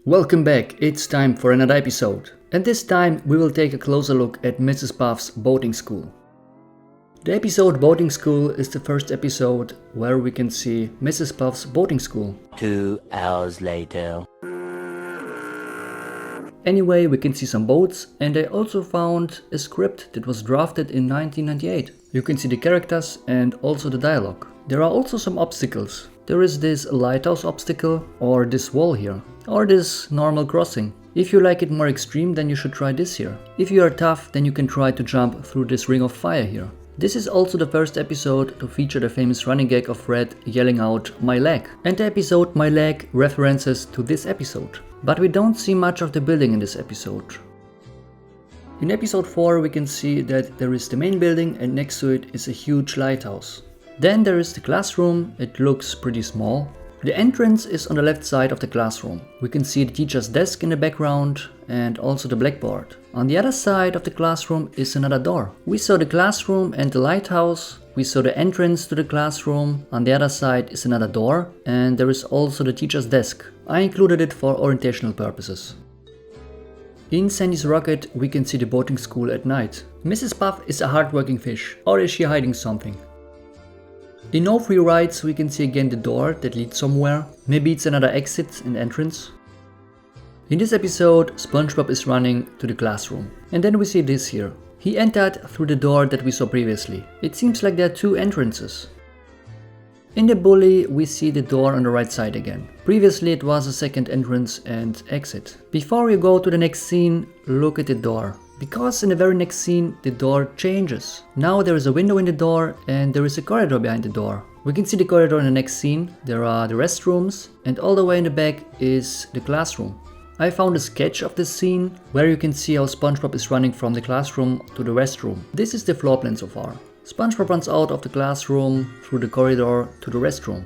Welcome back, it's time for another episode. And this time we will take a closer look at Mrs. Puff's boating school. The episode Boating School is the first episode where we can see Mrs. Puff's boating school. 2 hours later. Anyway, we can see some boats, and I also found a script that was drafted in 1998. You can see the characters and also the dialogue. There are also some obstacles. There is this lighthouse obstacle, or this wall here, or this normal crossing. If you like it more extreme, then you should try this here. If you are tough, then you can try to jump through this ring of fire here. This is also the first episode to feature the famous running gag of Red yelling out "my leg", and the episode "my leg" references to this episode. But we don't see much of the building in this episode. In episode 4 we can see that there is the main building and next to it is a huge lighthouse. Then there is the classroom, it looks pretty small. The entrance is on the left side of the classroom. We can see the teacher's desk in the background and also the blackboard. On the other side of the classroom is another door. We saw the classroom and the lighthouse. We saw the entrance to the classroom. On the other side is another door and there is also the teacher's desk. I included it for orientational purposes. In Sandy's rocket we can see the boating school at night. Mrs. Puff is a hardworking fish, or is she hiding something? In No Free Rides we can see again the door that leads somewhere. Maybe it's another exit and entrance. In this episode, SpongeBob is running to the classroom. And then we see this here. He entered through the door that we saw previously. It seems like there are two entrances. In the bully we see the door on the right side again. Previously it was a second entrance and exit. Before we go to the next scene, look at the door. Because in the very next scene the door changes. Now there is a window in the door and there is a corridor behind the door. We can see the corridor in the next scene. There are the restrooms and all the way in the back is the classroom. I found a sketch of this scene where you can see how SpongeBob is running from the classroom to the restroom. This is the floor plan so far. SpongeBob runs out of the classroom through the corridor to the restroom.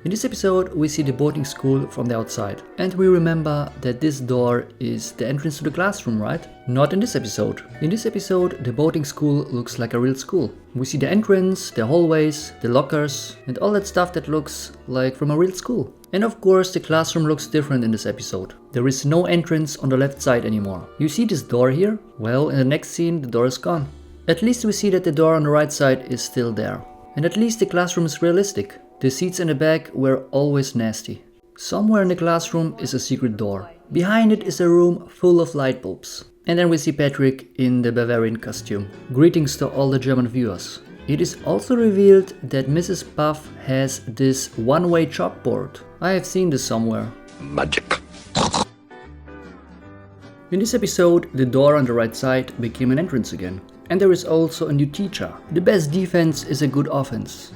In this episode we see the boating school from the outside. And we remember that this door is the entrance to the classroom, right? Not in this episode. In this episode the boating school looks like a real school. We see the entrance, the hallways, the lockers and all that stuff that looks like from a real school. And of course the classroom looks different in this episode. There is no entrance on the left side anymore. You see this door here? Well, in the next scene the door is gone. At least we see that the door on the right side is still there. And at least the classroom is realistic. The seats in the back were always nasty. Somewhere in the classroom is a secret door. Behind it is a room full of light bulbs. And then we see Patrick in the Bavarian costume. Greetings to all the German viewers. It is also revealed that Mrs. Puff has this one-way chalkboard. I have seen this somewhere. Magic. In this episode, the door on the right side became an entrance again. And there is also a new teacher. The best defense is a good offense.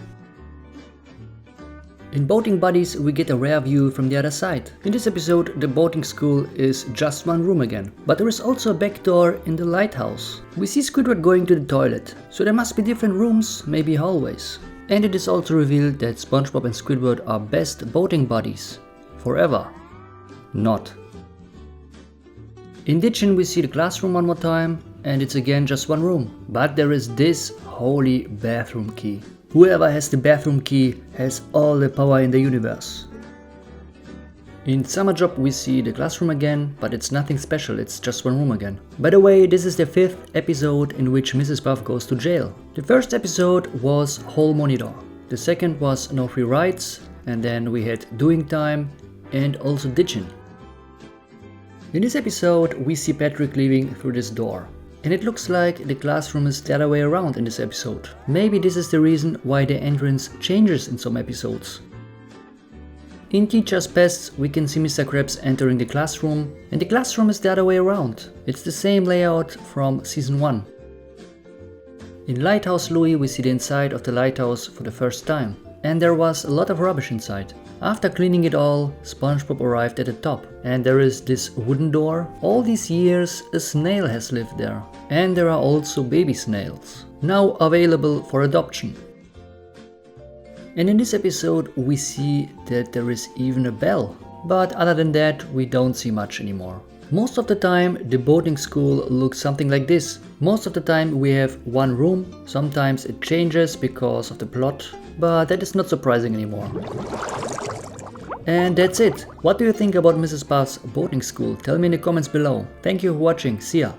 In Boating Buddies we get a rare view from the other side. In this episode the boating school is just one room again. But there is also a back door in the lighthouse. We see Squidward going to the toilet. So there must be different rooms, maybe hallways. And it is also revealed that SpongeBob and Squidward are best boating buddies. Forever. Not. In Ditchin we see the classroom one more time. And it's again just one room. But there is this holy bathroom key. Whoever has the bathroom key has all the power in the universe. In Summer Job we see the classroom again, but it's nothing special, it's just one room again. By the way, this is the 5th episode in which Mrs. Puff goes to jail. The first episode was Hall Monitor. The second was No Free Rides, and then we had Doing Time and also Ditchin. In this episode we see Patrick leaving through this door. And it looks like the classroom is the other way around in this episode. Maybe this is the reason why the entrance changes in some episodes. In Teacher's Pests we can see Mr. Krabs entering the classroom, and the classroom is the other way around. It's the same layout from season 1. In Lighthouse Louie we see the inside of the lighthouse for the first time. And there was a lot of rubbish inside. After cleaning it all, SpongeBob arrived at the top. And there is this wooden door. All these years a snail has lived there. And there are also baby snails. Now available for adoption. And in this episode we see that there is even a bell. But other than that we don't see much anymore. Most of the time the boating school looks something like this. Most of the time we have one room. Sometimes it changes because of the plot. But that is not surprising anymore. And that's it. What do you think about Mrs. Barr's boating school? Tell me in the comments below. Thank you for watching. See ya.